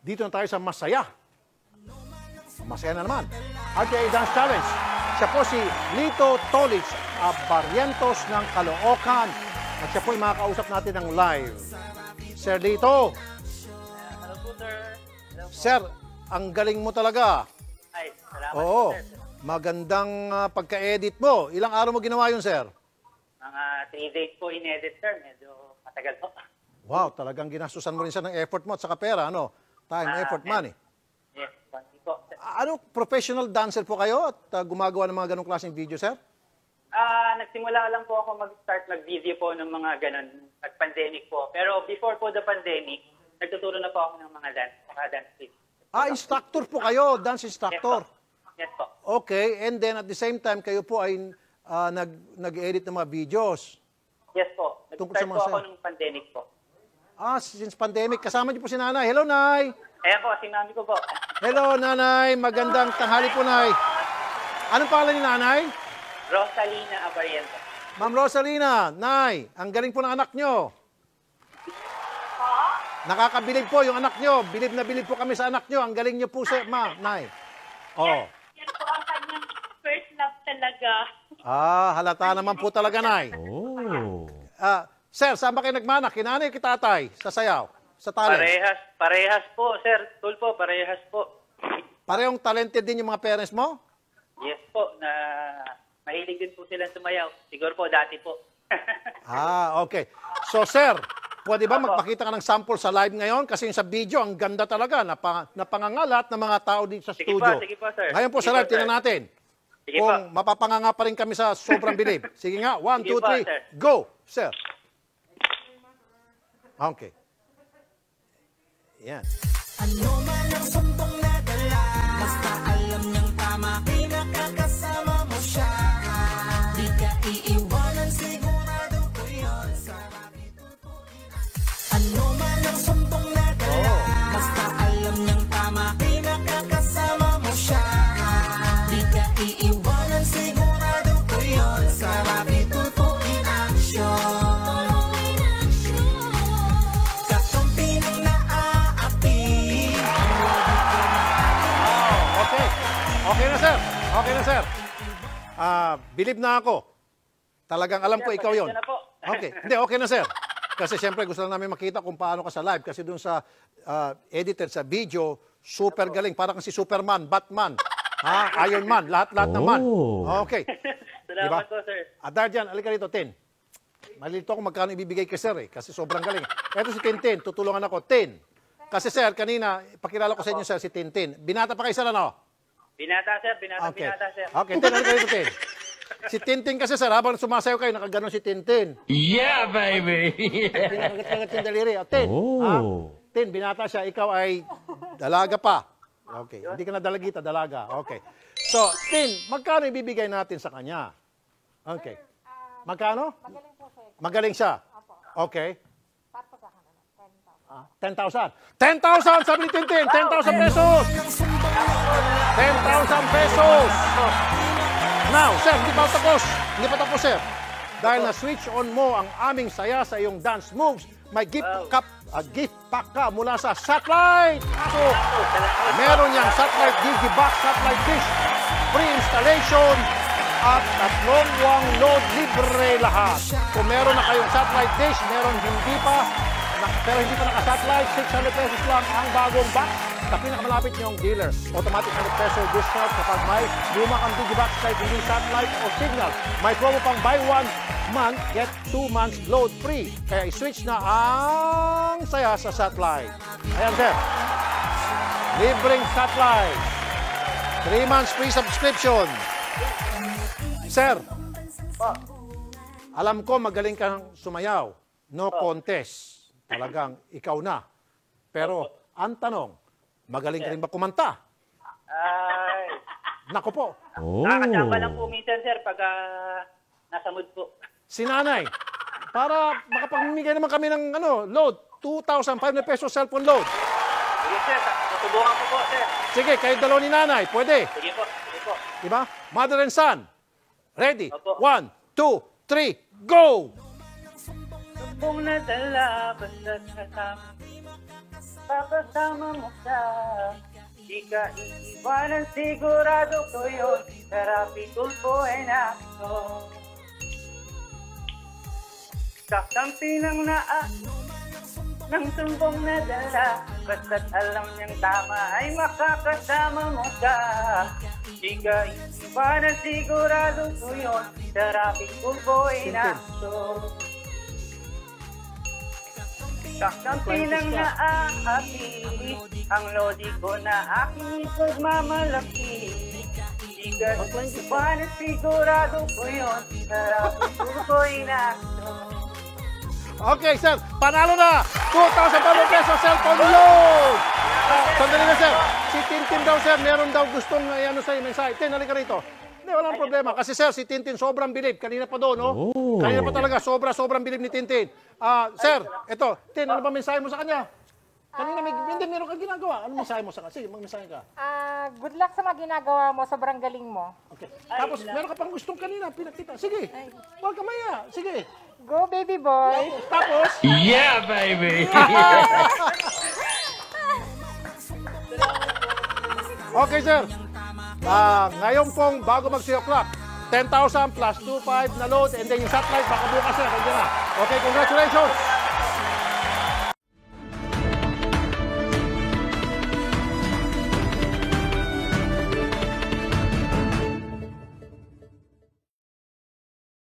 Dito na tayo sa masaya. Masaya na naman. RTI Dance Challenge. Siya po si Lito Tolic, Barrientos ng Caloocan. At siya po yung makakausap natin ng live. Sir Lito. Hello po, sir. Hello po. Sir, ang galing mo talaga. Ay, salamat Oo. po, sir. Magandang pagka-edit mo. Ilang araw mo ginawa yun, sir? Mga 3 days po in-edit, sir. Medyo matagal po. Wow, talagang ginastusan mo rin siya ng effort mo at saka pera, ano? Time, effort, money. Yes, konti po. Sir. Ano, professional dancer po kayo at gumagawa ng mga ganong klaseng video, sir? Nagsimula lang po ako mag-start mag-video po ng mga ganun at pandemic po. Pero before po the pandemic, nagtuturo na po ako ng mga dance tips. Instructor po kayo, dance instructor. Yes po. Okay, and then at the same time, kayo po ay nag-edit ng mga videos. Yes po. Tungkol sa Nag-start mga po ako saya. ng pandemic po. Since pandemic, kasama niyo po si nanay. Hello, nay! Ayan po, si mami ko po. Hello, nanay! Magandang tanghali po, nay. Anong pangalan ni nanay? Rosalina Abariento. Ma'am Rosalina, nay, ang galing po ng anak nyo. Nakakabilib po yung anak nyo. Bilib na bilib po kami sa anak nyo. Ang galing nyo po, sir, nay. Oh. Yan po ang kanyang first love talaga. Halata naman po talaga, nay. Oh. Sir, saan ba kayo nagmana? Kinanay o kitatay? Sa sayaw? Sa talent? Parehas po, sir. Tulpo, parehas po. Parehong talented din yung mga parents mo? Yes po, mahilig din po silang sumayaw. Siguro po, dati po. Okay. So, sir, pwede ba magpakita ka ng sample sa live ngayon? Kasi yung sa video, ang ganda talaga. Napangangalat ng mga tao dito sa studio. Sige po, sir. Ngayon po sa live, tingnan natin. Sige Kung po. mapapanganga pa rin kami sa sobrang bilib. Sige nga, 1, Sige 2, po, 3, sir. go, sir. Okay. Yan. Ano man ang sumbong na dala, basta alam niyang tama, pinakakasama mo siya. Di ka iiwanan, sigurado ko yun. Sarap itutuin. Ano man ang sumbong na dala, basta alam niyang tama, pinakakasama mo siya. Di ka iiwanan, sigurado ko yun. Sarap itutuin aksyon. Okay na, sir. Okay na, sir. Believe na ako. Talagang alam ko ikaw yon. Na po. Okay. Hindi, okay na, sir. Kasi siyempre gusto lang namin makita kung paano ka sa live. Kasi dun sa edited sa video, super galing. Parang si Superman, Batman, Iron Man, lahat-lahat naman. Okay. Salamat po, sir. At dahil dyan, alika rito, Tin. Malilito ako magkano ibibigay kay sir Kasi sobrang galing. Ito si Tintin, tutulungan ako. Tin. Kasi sir, kanina, pakilala ko sa inyo, sir, si Tintin. Binata pa kayo, sir, ano? Binata, sir. Binata, sir. Okay, Tin, alika rito, Tin. Si Tintin kasi, sir, habang sumasayaw kayo, nakaganon si Tintin. Yeah, baby! Pinakagat-kagat yung daliri. Tin, Tin, binata siya, ikaw ay dalaga pa. Okay, hindi ka na dalagita, dalaga. Okay. So, Tin, magkano ibibigay natin sa kanya? Okay. Magkano? Magaling po, sir. Magaling siya? Okay. Tapos sa kanila, 10,000. 10,000. 10,000, sabi ni Tintin. 10,000 pesos. 10,000 pesos. Now, sir, hindi pa tapos. Hindi pa tapos, sir. Dahil na-switch on mo ang aming saya sa iyong dance moves, may gift pack ka mula sa Satellite. So, meron niyang Satellite Digibox, Satellite Dish, free installation, at tatlong wang load libre lahat. Kung meron na kayong Satellite Dish, meron hindi pa, pero hindi pa naka-satellite, 600 pesos lang ang bagong box sa pinakamalapit niyong dealer. Automatic 100 peso discount kapag may luma kang Digibox kahit hindi satellite o signal. May promo pang buy 1 month, get 2 months load free. Kaya i-switch na ang saya sa satellite. Ayan, sir. Libreng satellite. 3 months free subscription. Sir, alam ko magaling kang sumayaw. No contest. Talagang ikaw na. Pero ang tanong, magaling ka rin ba kumanta? Ay. Nako po. Nakakasama lang po minsan, sir, pag nasa mood po. Si nanay, para makapamimigay naman kami ng load, 2,500 pesos cellphone load. Sige, sir. Tutubukan ko po, sir. Sige, kayo dalawa ni nanay, pwede. Sige po. Sige po. Diba? Mother and son. Ready? Opo. 1, 2, 3, go! Sumbong na dala, basta kasama. makakasama mo siya. Di ka iiwanan, sigurado ko yun. Therapy tulpo ay nakito. Kakampi ng naa ng sumbong na dala. Basta't alam niyang tama ay makakasama mo siya. Di ka iiwanan, sigurado ko yun. Therapy tulpo ay nakito. Kakampi ng naaapi, ang lodi ko na aking ipagmamalaki. Di ka iiwanan, sigurado ko yun. Therapy tulpo ay nakito. Okay, sir. Panalo na. 2,000 pesos cellphone loan. Sandali na, sir. Si Tintin daw, sir, meron daw gustong ano sa'yo, mensahe. Tin, halika rito. Hindi, walang problema. Kasi, sir, si Tintin sobrang bilib. Kanina pa doon, no? Oh. Kanina pa talaga. Sobrang bilib ni Tintin. Sir, eto. Tin, ano ba mensahe mo sa kanya? Kanina, hindi, meron kang ginagawa. Ano mensahe mo sa kanya? Sige, mag-mensahe ka. Good luck sa mga ginagawa mo. Sobrang galing mo. Okay. Tapos, meron ka pang gustong kanina. Pinakita. Sige. Huwag ka maya. Sige. Go, baby boy! Tapos, Yeah, baby. okay, sir. Ngayon pong bago mag 3 o'clock, 10,000 plus 2,500 na load and then yung satellite baka bukas, sir. Nandiyan na. Okay, congratulations.